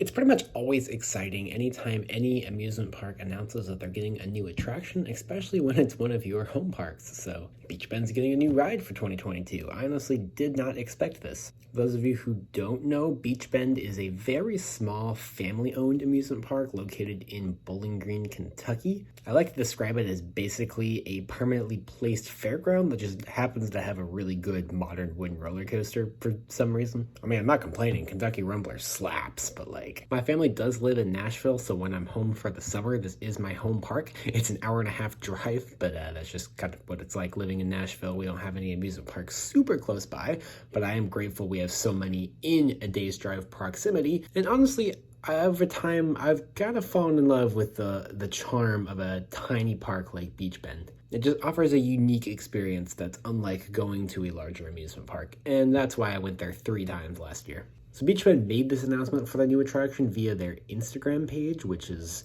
It's pretty much always exciting anytime any amusement park announces that they're getting a new attraction, especially when it's one of your home parks. So, Beech Bend's getting a new ride for 2022. I honestly did not expect this. For those of you who don't know, Beech Bend is a very small family-owned amusement park located in Bowling Green, Kentucky. I like to describe it as basically a permanently placed fairground that just happens to have a really good modern wooden roller coaster for some reason. I mean, I'm not complaining. Kentucky Rumbler slaps, but my family does live in Nashville, so when I'm home for the summer, this is my home park. It's an hour-and-a-half drive, but that's just kind of what it's like living in Nashville. We don't have any amusement parks super close by, but I am grateful we have so many in a day's drive proximity. And honestly, over time, I've kind of fallen in love with the charm of a tiny park like Beech Bend. It just offers a unique experience that's unlike going to a larger amusement park, and that's why I went there 3 times last year. So Beech Bend made this announcement for the new attraction via their Instagram page, which is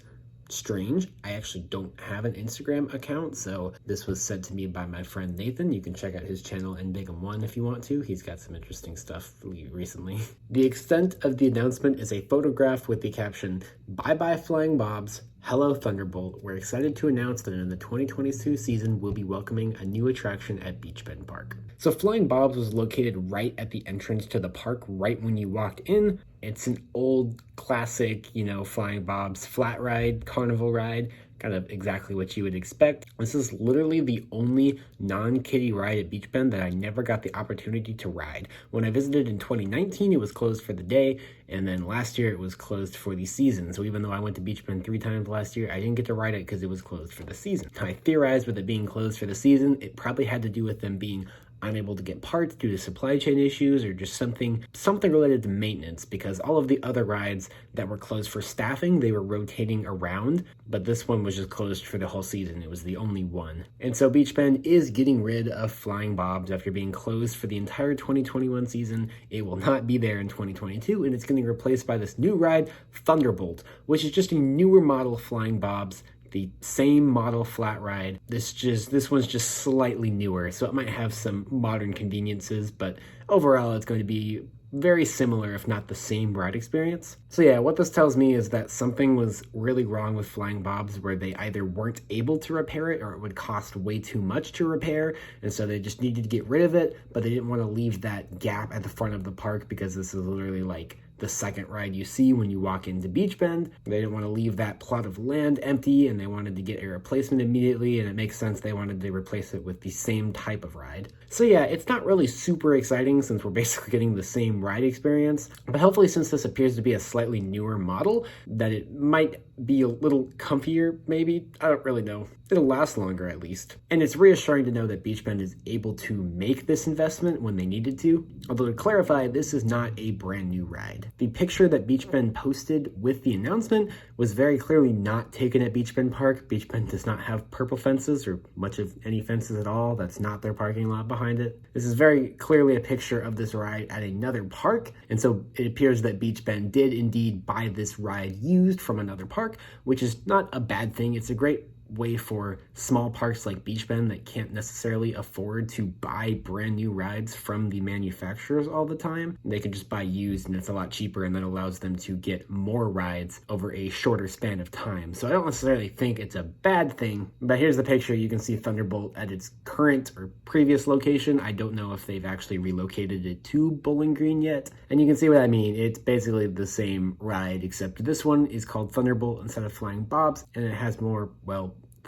strange. I actually don't have an Instagram account, so this was sent to me by my friend Nathan. You can check out his channel, NBigum1, if you want to. He's got some interesting stuff recently. The extent of the announcement is a photograph with the caption, "Bye bye Flying Bobs, hello Thunderbolt. We're excited to announce that in the 2022 season, we'll be welcoming a new attraction at Beech Bend Park." So Flying Bobs was located right at the entrance to the park, right when you walked in. It's an old classic, Flying Bob's flat ride, carnival ride, kind of exactly what you would expect. This is literally the only non-kiddie ride at Beech Bend that I never got the opportunity to ride. When I visited in 2019, it was closed for the day, and then last year it was closed for the season. So even though I went to Beech Bend 3 times last year, I didn't get to ride it because it was closed for the season. I theorized with it being closed for the season, it probably had to do with them being unable to get parts due to supply chain issues or just something related to maintenance, because all of the other rides that were closed for staffing, they were rotating around, but this one was just closed for the whole season. It was the only one. And so Beech Bend is getting rid of Flying Bobs after being closed for the entire 2021 season. It will not be there in 2022, and it's getting replaced by this new ride, Thunderbolt, which is just a newer model of Flying Bobs. The same model flat ride. This one's just slightly newer, so it might have some modern conveniences, but overall it's going to be very similar, if not the same ride experience. So yeah, what this tells me is that something was really wrong with Flying Bobs, where they either weren't able to repair it or it would cost way too much to repair, and so they just needed to get rid of it, but they didn't want to leave that gap at the front of the park because this is literally like the second ride you see when you walk into Beech Bend. They didn't want to leave that plot of land empty, and they wanted to get a replacement immediately, and it makes sense they wanted to replace it with the same type of ride. So yeah, it's not really super exciting since we're basically getting the same ride experience, but hopefully, since this appears to be a slightly newer model, that it might be a little comfier, maybe. I don't really know. It'll last longer at least. And it's reassuring to know that Beech Bend is able to make this investment when they needed to. Although to clarify, this is not a brand new ride. The picture that Beech Bend posted with the announcement was very clearly not taken at Beech Bend Park. Beech Bend does not have purple fences or much of any fences at all. That's not their parking lot behind it. This is very clearly a picture of this ride at another park. And so it appears that Beech Bend did indeed buy this ride used from another park, which is not a bad thing. It's a great way for small parks like Beech Bend that can't necessarily afford to buy brand new rides from the manufacturers all the time. They can just buy used, and it's a lot cheaper, and that allows them to get more rides over a shorter span of time. So I don't necessarily think it's a bad thing, but here's the picture. You can see Thunderbolt at its current or previous location. I don't know if they've actually relocated it to Bowling Green yet, and you can see what I mean. It's basically the same ride, except this one is called Thunderbolt instead of Flying Bobs, and it has more,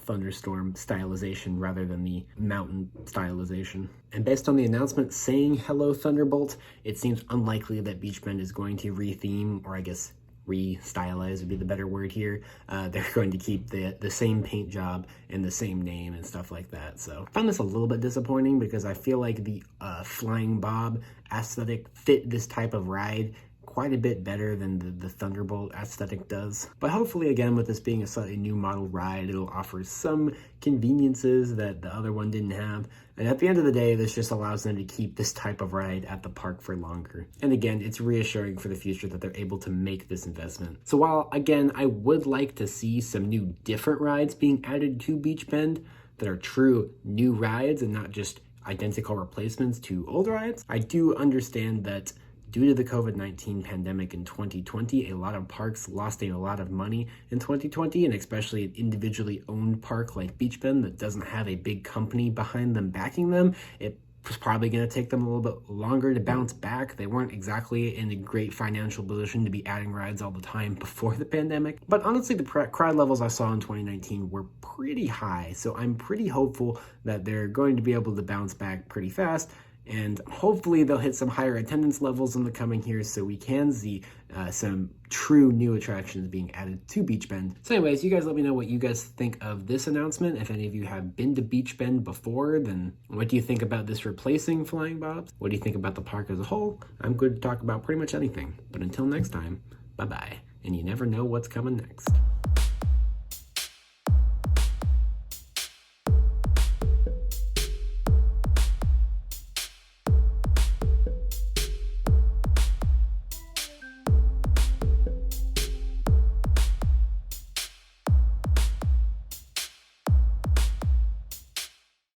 thunderstorm stylization rather than the mountain stylization. And based on the announcement saying hello Thunderbolt, it seems unlikely that Beech Bend is going to retheme, or I guess re-stylize would be the better word here. They're going to keep the same paint job and the same name and stuff like that. So I found this a little bit disappointing because I feel like the Flying Bob aesthetic fit this type of ride quite a bit better than the Thunderbolt aesthetic does. But hopefully, again, with this being a slightly new model ride, it'll offer some conveniences that the other one didn't have. And at the end of the day, this just allows them to keep this type of ride at the park for longer. And again, it's reassuring for the future that they're able to make this investment. So while, again, I would like to see some new different rides being added to Beech Bend that are true new rides and not just identical replacements to old rides, I do understand that Due to the COVID-19 pandemic in 2020, a lot of parks lost a lot of money in 2020, and especially an individually owned park like Beech Bend that doesn't have a big company behind them backing them. It was probably going to take them a little bit longer to bounce back. They weren't exactly in a great financial position to be adding rides all the time before the pandemic. But honestly, the crowd levels I saw in 2019 were pretty high. So I'm pretty hopeful that they're going to be able to bounce back pretty fast. And hopefully they'll hit some higher attendance levels in the coming years so we can see some true new attractions being added to Beech Bend. So anyways, you guys let me know what you guys think of this announcement. If any of you have been to Beech Bend before, then what do you think about this replacing Flying Bob's? What do you think about the park as a whole? I'm good to talk about pretty much anything. But until next time, bye-bye. And you never know what's coming next.